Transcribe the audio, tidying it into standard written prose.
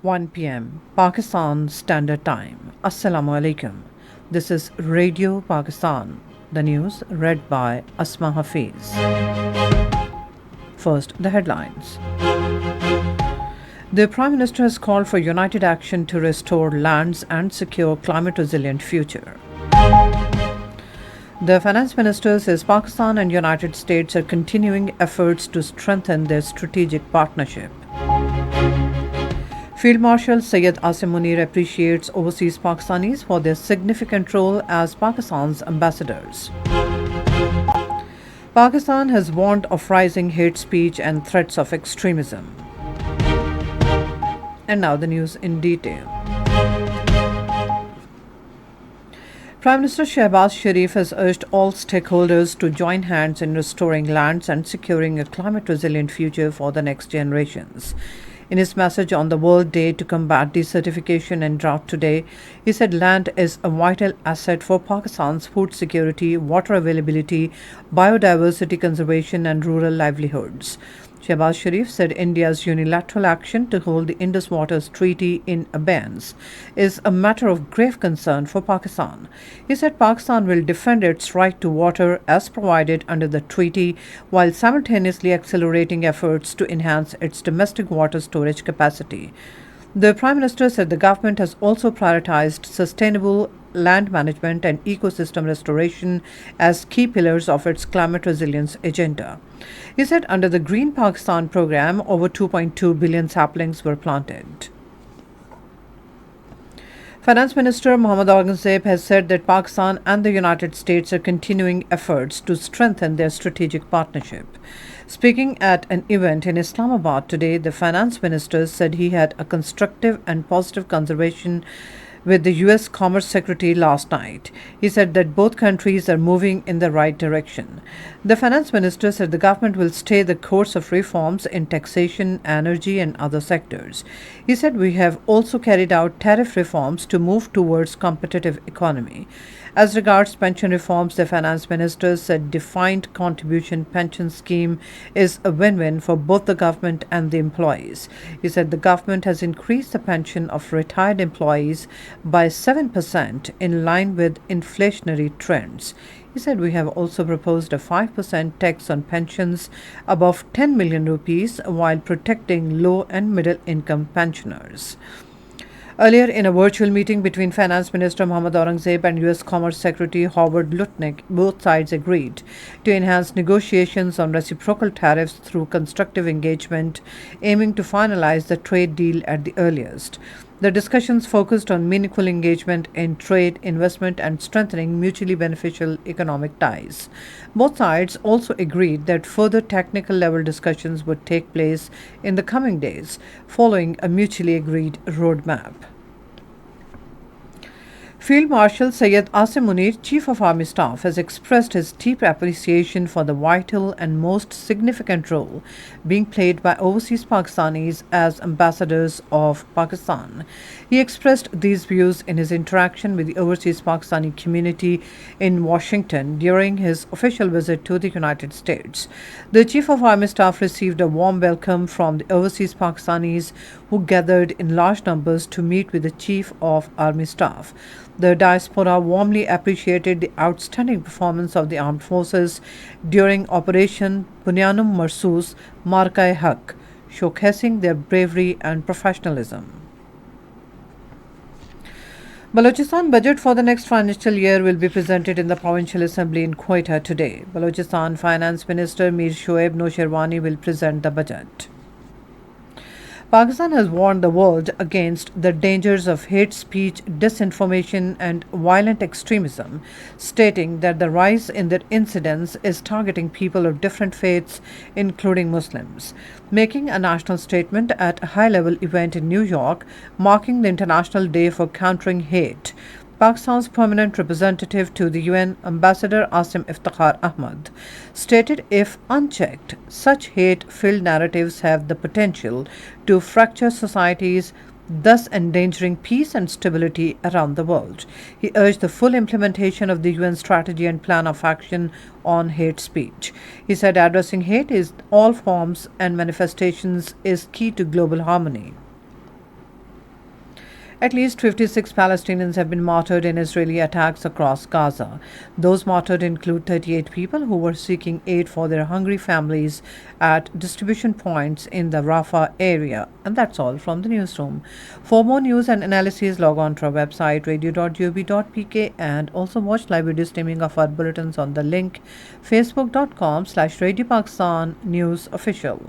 1 p.m. Pakistan Standard Time. Assalamu alaikum. This is Radio Pakistan. The news read by Asma Hafiz. First, the headlines. The Prime Minister has called for united action to restore lands and secure climate-resilient future. The Finance Minister says Pakistan and United States are continuing efforts to strengthen their strategic partnership. Field Marshal Syed Asim Munir appreciates overseas Pakistanis for their significant role as Pakistan's ambassadors. Pakistan has warned of rising hate speech and threats of extremism. And now the news in detail. Prime Minister Shehbaz Sharif has urged all stakeholders to join hands in restoring lands and securing a climate-resilient future for the next generations. In his message on the World Day to combat desertification and drought today, he said land is a vital asset for Pakistan's food security, water availability, biodiversity conservation and rural livelihoods. Shehbaz Sharif said India's unilateral action to hold the Indus Waters Treaty in abeyance is a matter of grave concern for Pakistan. He said Pakistan will defend its right to water as provided under the treaty while simultaneously accelerating efforts to enhance its domestic water storage capacity. The Prime Minister said the government has also prioritized sustainable land management and ecosystem restoration as key pillars of its climate resilience agenda. He said under the Green Pakistan program, over 2.2 billion saplings were planted. Finance Minister Mohammad Aurangzeb has said that Pakistan and the United States are continuing efforts to strengthen their strategic partnership. Speaking at an event in Islamabad today, the Finance Minister said he had a constructive and positive conversation with the U.S. Commerce Secretary last night. He said that both countries are moving in the right direction. The Finance Minister said the government will stay the course of reforms in taxation, energy and other sectors. He said we have also carried out tariff reforms to move towards competitive economy. As regards pension reforms, the Finance Minister said defined contribution pension scheme is a win-win for both the government and the employees. He said the government has increased the pension of retired employees by 7% in line with inflationary trends. He said we have also proposed a 5% tax on pensions above 10 million rupees while protecting low and middle income pensioners. Earlier, in a virtual meeting between Finance Minister Mohammad Aurangzeb and U.S. Commerce Secretary Howard Lutnick, both sides agreed to enhance negotiations on reciprocal tariffs through constructive engagement, aiming to finalize the trade deal at the earliest. The discussions focused on meaningful engagement in trade, investment, and strengthening mutually beneficial economic ties. Both sides also agreed that further technical level discussions would take place in the coming days, following a mutually agreed roadmap. Field Marshal Syed Asim Munir, Chief of Army Staff, has expressed his deep appreciation for the vital and most significant role being played by overseas Pakistanis as ambassadors of Pakistan. He expressed these views in his interaction with the overseas Pakistani community in Washington during his official visit to the United States. The Chief of Army Staff received a warm welcome from the overseas Pakistanis who gathered in large numbers to meet with the Chief of Army Staff. The diaspora warmly appreciated the outstanding performance of the armed forces during Operation Bunyanum Marsus Marka-e-Haq, showcasing their bravery and professionalism. Balochistan budget for the next financial year will be presented in the Provincial Assembly in Quetta today. Balochistan Finance Minister Mir Shoaib Nosherwani will present the budget. Pakistan has warned the world against the dangers of hate speech, disinformation and violent extremism, stating that the rise in their incidents is targeting people of different faiths, including Muslims. Making a national statement at a high-level event in New York, marking the International Day for Countering Hate, Pakistan's permanent representative to the UN, Ambassador Asim Iftikhar Ahmad, stated if unchecked, such hate-filled narratives have the potential to fracture societies, thus endangering peace and stability around the world. He urged the full implementation of the UN strategy and plan of action on hate speech. He said addressing hate in all forms and manifestations is key to global harmony. At least 56 Palestinians have been martyred in Israeli attacks across Gaza. Those martyred include 38 people who were seeking aid for their hungry families at distribution points in the Rafah area. And that's all from the newsroom. For more news and analysis, log on to our website radio.gov.pk and also watch live video streaming of our bulletins on the link facebook.com/Radio Pakistan News Official.